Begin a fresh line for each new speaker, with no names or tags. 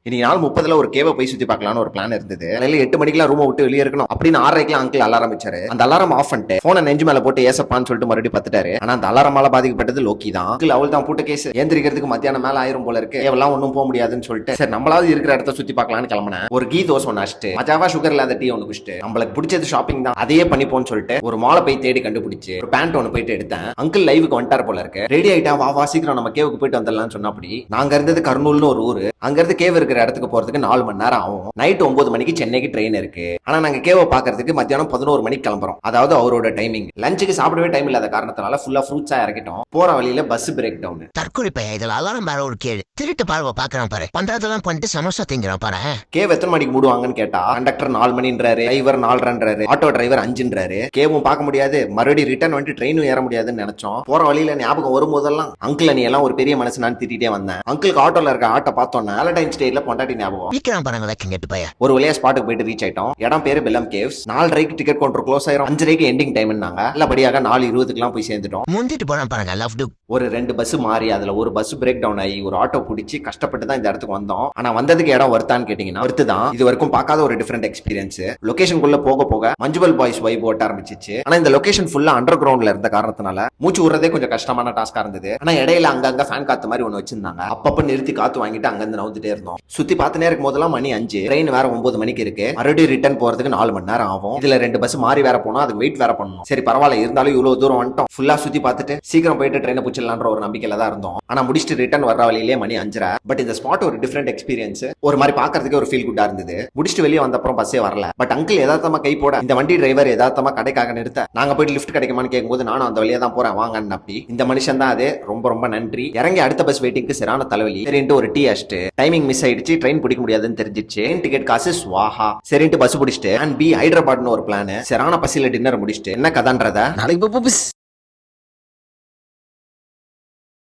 இன்னைக்கு நாள் 30ல ஒரு கேவை போய் சுத்தி பார்க்கலாம்னு ஒரு பிளான் இருந்தது. காலையில 8 மணிக்கெல்லாம் ரூமை விட்டு வெளியே இருக்கணும் அப்படின்னு 6:30க்கு அங்கிள் அலாரம் வச்சாரு. அந்த அலாரம் ஆஃப் பண்ணிட்டு போனை நெஞ்சு மேல போட்டு ஏசப்பான்னு சொல்லிட்டு மறுபடியும் பத்துட்டாரு. ஆனா அந்த அலாரமால பாதிக்கப்பட்டது லோக்கி தான். அங்கிள் அவள் தான் பூட்ட கேஸ் ஏந்திரிக்கிறதுக்கு மத்தியானம் மேல ஆயிரும் போல இருக்கு, எல்லாம் ஒன்னும் போக முடியாதுன்னு சொல்லிட்டு சரி நம்மளாவது இருக்கிற இடத்த சுத்தி பார்க்கலாம்னு கிளம்பினேன். ஒரு கீ தோசை ஒன்று அடிச்சுட்டு மஜாவா சுகர் இல்லாத டீ ஒன்று குடிச்சிட்டு நம்மளுக்கு பிடிச்சது ஷாப்பிங் தான் அதையே பண்ணிப்போன்னு சொல்லிட்டு ஒரு மாலை போய் தேடி கண்டுபிடிச்சு ஒரு பேண்ட் ஒன்று போயிட்டு எடுத்தேன். அங்கிள் லைவுக்கு வந்துட்டார் போல இருக்கு. ரெடி ஆயிட்டா வா வா சீக்கிரம் நம்ம கேவுக்கு போயிட்டு வந்துடலாம்னு சொன்னபடி நாங்க இருந்தது கர்னூல்னு ஒரு ஊரு. அங்க இருந்து கேவ் இருக்கிற இடத்துக்கு போறதுக்கு 4 மணி நேரம் ஆகும். நைட் 9 மணிக்கு சென்னைக்கு ட்ரெயின் இருக்கு. ஆனா நாங்க கேவை பாக்குறதுக்கு மத்தியானம் 11 மணிக்கு கிளம்புறோம். அதாவது அவரோட டைமிங். லஞ்சுக்கு சாப்பிடவே டைம் இல்லாத காரணத்தினால ஃபுல்லா ஃப்ரூட்ஸா இறக்கிட்டோம். போற வழியில பஸ் பிரேக் டவுன்.
தற்கொலை பையன் இதுல அலாரம் வேற ஒரு கேடு. திருட்டு பார்வை பாக்குறான் பாரு, பண்றதெல்லாம் பண்ணிட்டு சமோசா திங்கிறான் பாரு.
கேவ் எத்தனை மணிக்கு மூடுவாங்கன்னு கேட்டா கண்டக்டர் 4 மணின்றாரு, டிரைவர் 4:30, ஆட்டோ டிரைவர் 5ன்றாரு. கேவும் பார்க்க முடியாது, மறுபடியும் ரிட்டர்ன் வந்துட்டு ட்ரெயினும் ஏற முடியாதுன்னு நினைச்சோம். போற வழியில ஞாபகம் வரும்போதெல்லாம் அங்கிள் நீ எல்லாம் ஒரு பெரிய மனசு நான் திட்டிட்டே வந்தேன். அங்கிளுக்கு ஆட்டோல இருக்க ஆட்டோ பார்த்தோன்னா வேலண்டைன்ஸ் டேல பொண்டாட்டி ஞாபகம்.
சீக்கிரம் பாருங்க கேட்டு பையன்.
ஒரு வழியா ஸ்பாட்டுக்கு போயிட்டு ரீச் ஆயிட்டோம். இடம் பேரு பெல்லம் கேவ்ஸ். 4:30க்கு டிக்கெட் கவுண்டர் க்ளோஸ் ஆயிரும். 5:30க்கு எண்டிங் டைம்னாங்க. நல்லபடியாக 4:20க்குலாம் போய் சேர்ந்துட்டோம்.
முந்திட்டு போறான் பாருங்க லவ் டு.
ஒரு 2 பஸ் மாறி அதுல ஒரு பஸ் பிரேக் டவுன் ஆகி ஒரு ஆட்டோ பிடிச்சி கஷ்டப்பட்டு தான் இந்த இடத்துக்கு வந்தோம். ஆனா வந்ததுக்கு இடம் வருத்தான்னு கேட்டீங்கன்னா வருத்துதான். இது வரைக்கும் பார்க்காத ஒரு டிஃபரெண்ட் எக்ஸ்பீரியன்ஸ். லொகேஷனுக்குள்ள போக போக மஞ்சுவல் பாய்ஸ் வைப் ஓட்ட ஆரம்பிச்சிச்சு. ஆனா இந்த லொகேஷன் ஃபுல்லா அண்டர் கிரவுண்ட்ல இருந்த காரணத்தினால மூச்சு விடுறதே கொஞ்சம் கஷ்டமான டாஸ்கா இருந்தது. ஆனா இடையில அங்கங்க ஃபேன் காத்து மாதிரி ஒண்ணு வச்சிருந்தாங்க. அப்பப்ப நிறுத்தி காத்து வாங்கிட்டு அங்கிருந்து நவுந்துட்டே இருந்தோம். சுத்தி பார்த்துனே இருக்கும் போதெல்லாம் மணி 5, ட்ரெயின் வேற 9 மணிக்கு இருக்கு. மறுபடியும் ரிட்டர்ன் போறதுக்கு 4 மணி நேரம் ஆகும். இதுல 2 பஸ் மாறி வேற போனோம், அதுக்கு வெயிட் வேற பண்ணணும். சரி பரவாயில்ல, இருந்தாலும் இவ்வளவு தூரம் வந்துட்டோம். ஃபுல்லா சுத்தி பார்த்துட்டு சீக்கிரம் போயிட்டு ட்ரெயினை பிடிச்சிடலான்ற ஒரு நம்பிக்கையில தான் இருந்தோம். ஆனா முடிச்சுட்டு ரிட்டர்ன் வர வழியிலே மணி 5:30. பட் இந்த ஸ்பாட் ஒரு டிஃபரெண்ட் எக்ஸ்பீரியன்ஸ். ஒரு மாதிரி பாக்குறதுக்கு ஒரு ஃபீல் குட்டா இருந்தது. முடிச்சுட்டு வெளியே வந்த அப்புறம் பஸ்ஸே வரல. பட் அங்கிள் யதார்த்தமா கை போட இந்த வண்டி டிரைவர் யதார்த்தமா கடைக்காக நிறுத்த நாங்க போயிட்டு லிஃப்ட் கிடைக்குமான்னு கேட்கும்போது நானும் அந்த வழியா தான் போறேன் வாங்கன்னு. அப்படி இந்த மனுஷன் தான் அது. ரொம்ப ரொம்ப நன்றி. இறங்கி அடுத்த பஸ் வெயிட்டிங்க்கு சரியான தலைவலி. சரின்ட்டு ஒரு டீ அடிச்சுட்டு டைமிங் மிஸ் ஆயிடுச்சு, ட்ரெயின் பிடிக்க முடியாதுன்னு தெரிஞ்சிச்சு. டிக்கெட் காசு ஸ்வாஹா. சரின்ட்டு பஸ் பிடிச்சிட்டு அண்ட் பி ஹைதராபாத்னு ஒரு பிளான். சரியான பசியில டின்னர் முடிச்சுட்டு என்ன கதான்றத நாளைக்கு